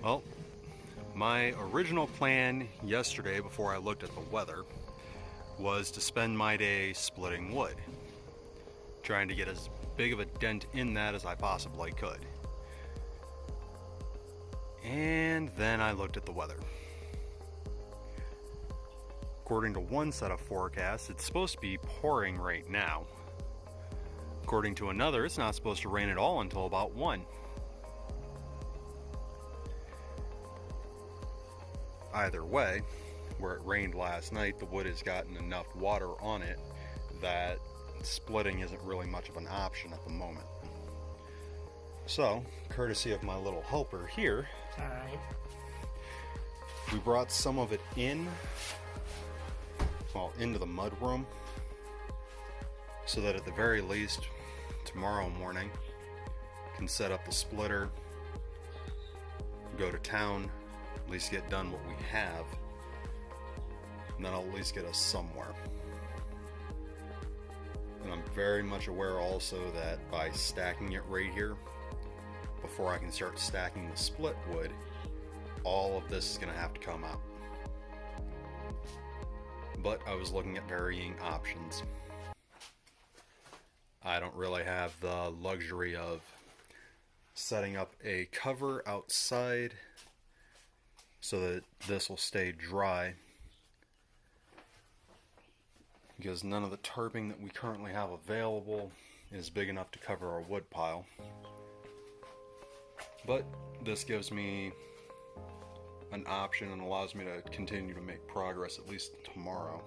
Well, my original plan yesterday before I looked at the weather was to spend my day splitting wood, trying to get as big of a dent in that as I possibly could. And then I looked at the weather. According to one set of forecasts, it's supposed to be pouring right now. According to another, it's not supposed to rain at all until about 1. Either way, where it rained last night, the wood has gotten enough water on it that splitting isn't really much of an option at the moment. So, courtesy of my little helper here, Alright. we brought some of it into the mud room, so that at the very least, tomorrow morning, can set up the splitter, go to town, at least get done what we have, and then I'll at least get us somewhere. And I'm very much aware also that by stacking it right here, before I can start stacking the split wood, all of this is going to have to come out. But I was looking at varying options. I don't really have the luxury of setting up a cover outside so that this will stay dry, because none of the tarping that we currently have available is big enough to cover our wood pile. But this gives me an option and allows me to continue to make progress at least tomorrow.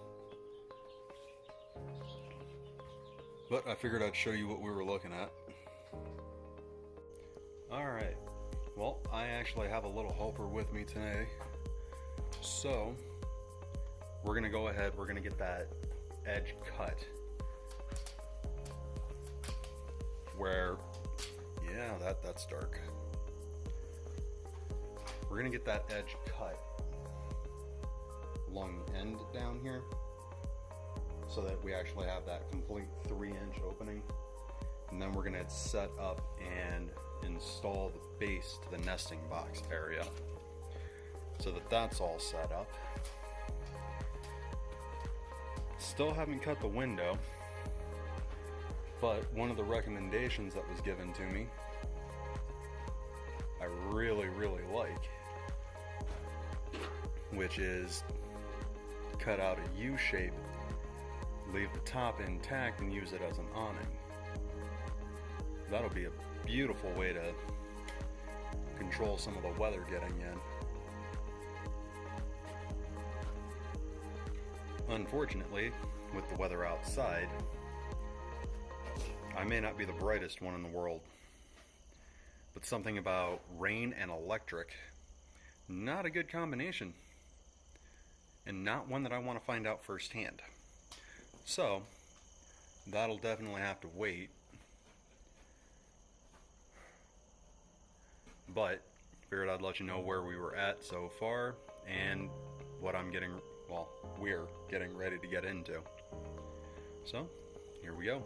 But I figured I'd show you what we were looking at. Alright, well, I actually have a little helper with me today. So, we're going to go ahead, we're going to get that edge cut. Where, yeah, that's dark. We're going to get that edge cut along the end down here, so that we actually have that complete 3-inch opening. And then we're going to set up and install the base to the nesting box area, so that that's all set up. Still haven't cut the window, but one of the recommendations that was given to me I really like, which is cut out a U shape, leave the top intact, and use it as an awning. That'll be a beautiful way to control some of the weather getting in. Unfortunately, with the weather outside, I may not be the brightest one in the world, but something about rain and electric, not a good combination, and not one that I want to find out firsthand. So, that'll definitely have to wait. But figured I'd let you know where we were at so far and what we're getting ready to get into. So, here we go.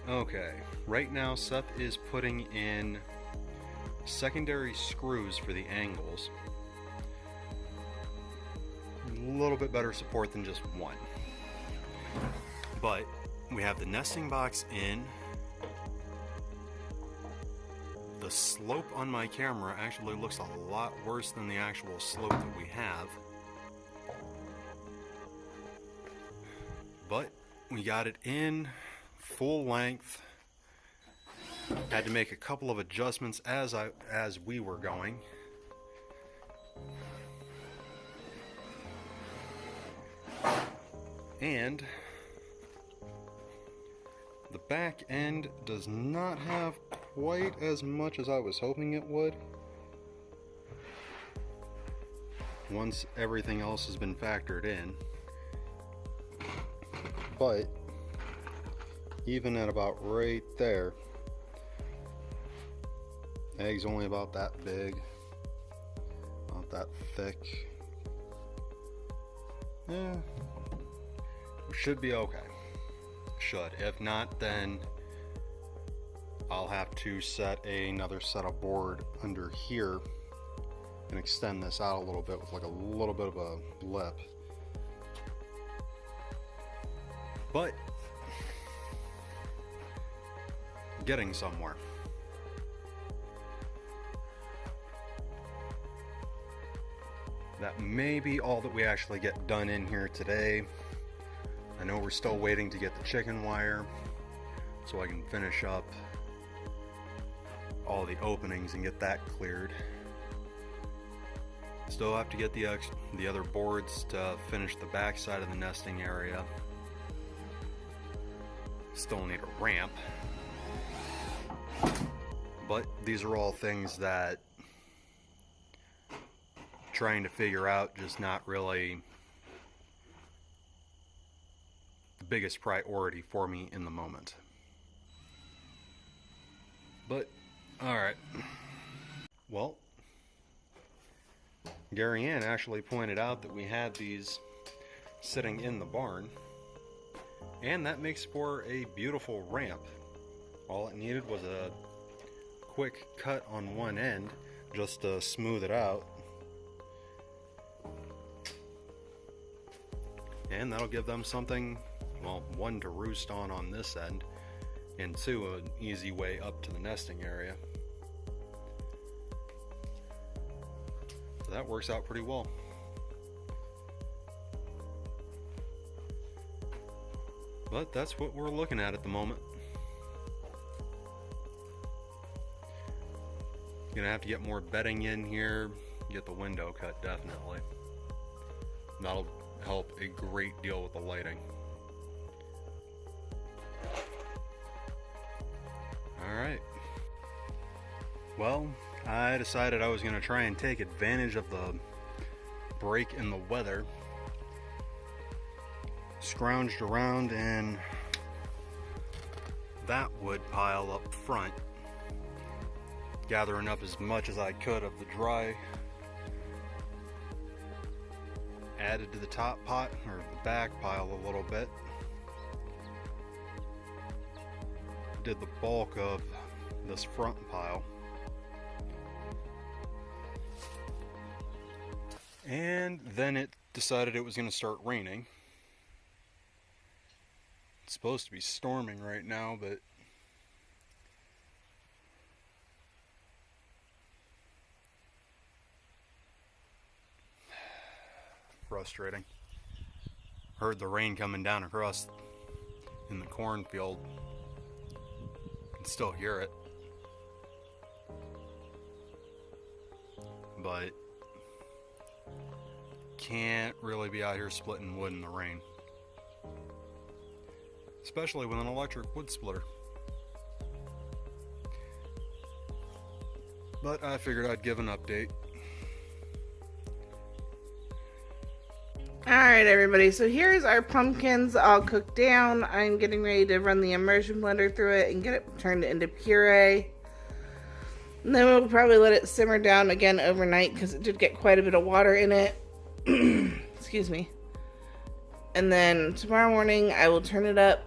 Okay, right now Seth is putting in secondary screws for the angles. A little bit better support than just one. But we have the nesting box in, the slope on my camera actually looks a lot worse than the actual slope that we have. But we got it in full length. Had to make a couple of adjustments as we were going. And the back end does not have quite as much as I was hoping it would. Once everything else has been factored in. But even at about right there, egg's only about that big, not that thick. Yeah, we should be okay. Should. If not, then I'll have to set another set of board under here and extend this out a little bit with like a little bit of a lip. But getting somewhere. That may be all that we actually get done in here today. I know we're still waiting to get the chicken wire so I can finish up all the openings and get that cleared. Still have to get the other boards to finish the back side of the nesting area. Still need a ramp. But these are all things that I'm trying to figure out, just not really the biggest priority for me in the moment. But, alright. Well, Gary Ann actually pointed out that we had these sitting in the barn, and that makes for a beautiful ramp. All it needed was a quick cut on one end just to smooth it out, and that'll give them something, well, one, to roost on this end, and two, an easy way up to the nesting area. So that works out pretty well. But that's what we're looking at the moment. Gonna have to get more bedding in here, get the window cut, definitely. That'll help a great deal with the lighting. Alright. Well, I decided I was going to try and take advantage of the break in the weather. Scrounged around in that wood pile up front, gathering up as much as I could of the dry. Added to the top pot, or the back pile, a little bit. Did the bulk of this front pile. And then it decided it was going to start raining. It's supposed to be storming right now, but frustrating. Heard the rain coming down across in the cornfield. Can still hear it. But can't really be out here splitting wood in the rain. Especially with an electric wood splitter. But I figured I'd give an update. Alright everybody, so here's our pumpkins all cooked down. I'm getting ready to run the immersion blender through it and get it turned into puree. And then we'll probably let it simmer down again overnight because it did get quite a bit of water in it. Excuse me. And then tomorrow morning I will turn it up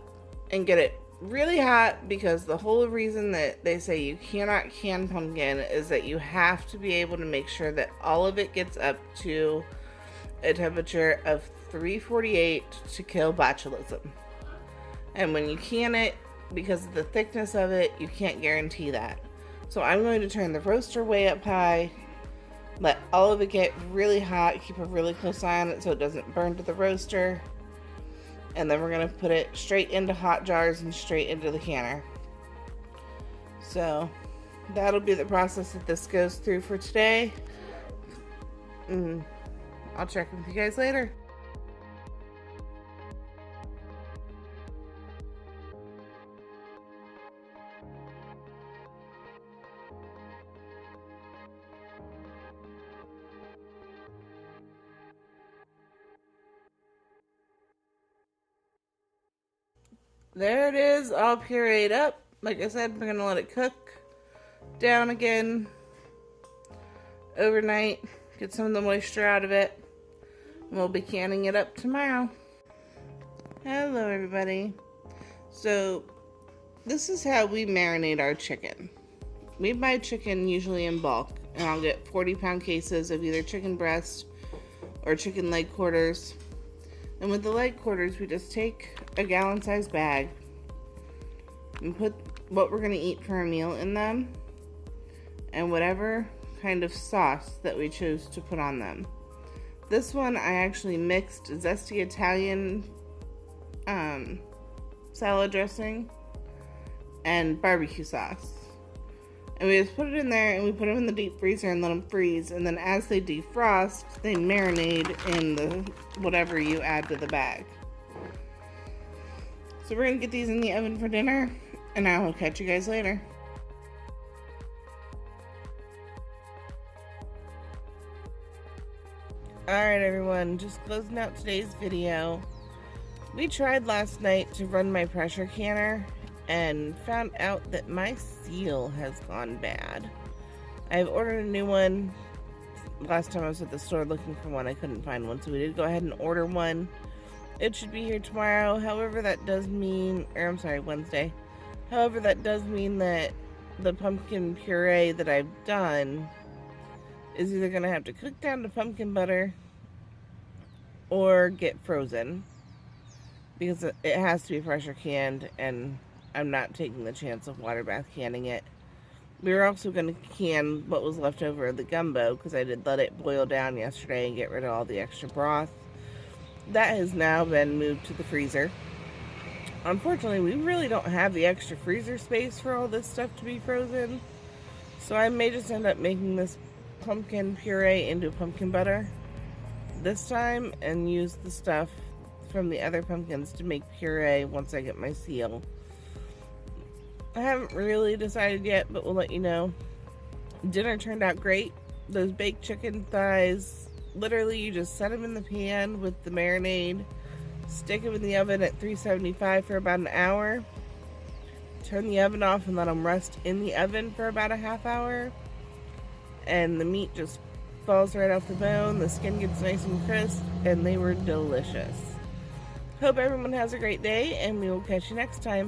and get it really hot, because the whole reason that they say you cannot can pumpkin is that you have to be able to make sure that all of it gets up to a temperature of 348 to kill botulism. And when you can it, because of the thickness of it, you can't guarantee that. So I'm going to turn the roaster way up high, let all of it get really hot, keep a really close eye on it so it doesn't burn to the roaster, and then we're going to put it straight into hot jars and straight into the canner. So that'll be the process that this goes through for today. I'll check with you guys later. There it is, all pureed up. Like I said, we're going to let it cook down again overnight, get some of the moisture out of it, and we'll be canning it up tomorrow. Hello everybody. So this is how we marinate our chicken. We buy chicken usually in bulk, and I'll get 40-pound cases of either chicken breast or chicken leg quarters. And with the leg quarters, we just take a gallon-sized bag and put what we're going to eat for a meal in them and whatever kind of sauce that we choose to put on them. This one I actually mixed zesty Italian salad dressing and barbecue sauce. And we just put it in there and we put them in the deep freezer and let them freeze. And then as they defrost, they marinate in the whatever you add to the bag. So we're going to get these in the oven for dinner, and I will catch you guys later. Alright everyone, just closing out today's video. We tried last night to run my pressure canner and found out that my seal has gone bad. I've ordered a new one. Last time I was at the store looking for one, I couldn't find one, so we did go ahead and order one. It should be here tomorrow. However, that does mean, Wednesday. However, that does mean that the pumpkin puree that I've done is either going to have to cook down to pumpkin butter or get frozen, because it has to be pressure canned, and I'm not taking the chance of water bath canning it. We were also going to can what was left over of the gumbo, because I did let it boil down yesterday and get rid of all the extra broth. That has now been moved to the freezer. Unfortunately, we really don't have the extra freezer space for all this stuff to be frozen, so I may just end up making this pumpkin puree into pumpkin butter this time and use the stuff from the other pumpkins to make puree once I get my seal. I haven't really decided yet, but we'll let you know. Dinner turned out great. Those baked chicken thighs, literally you just set them in the pan with the marinade, stick them in the oven at 375 for about an hour, turn the oven off and let them rest in the oven for about a half hour, and the meat just falls right off the bone, the skin gets nice and crisp, and they were delicious. Hope everyone has a great day, and we will catch you next time.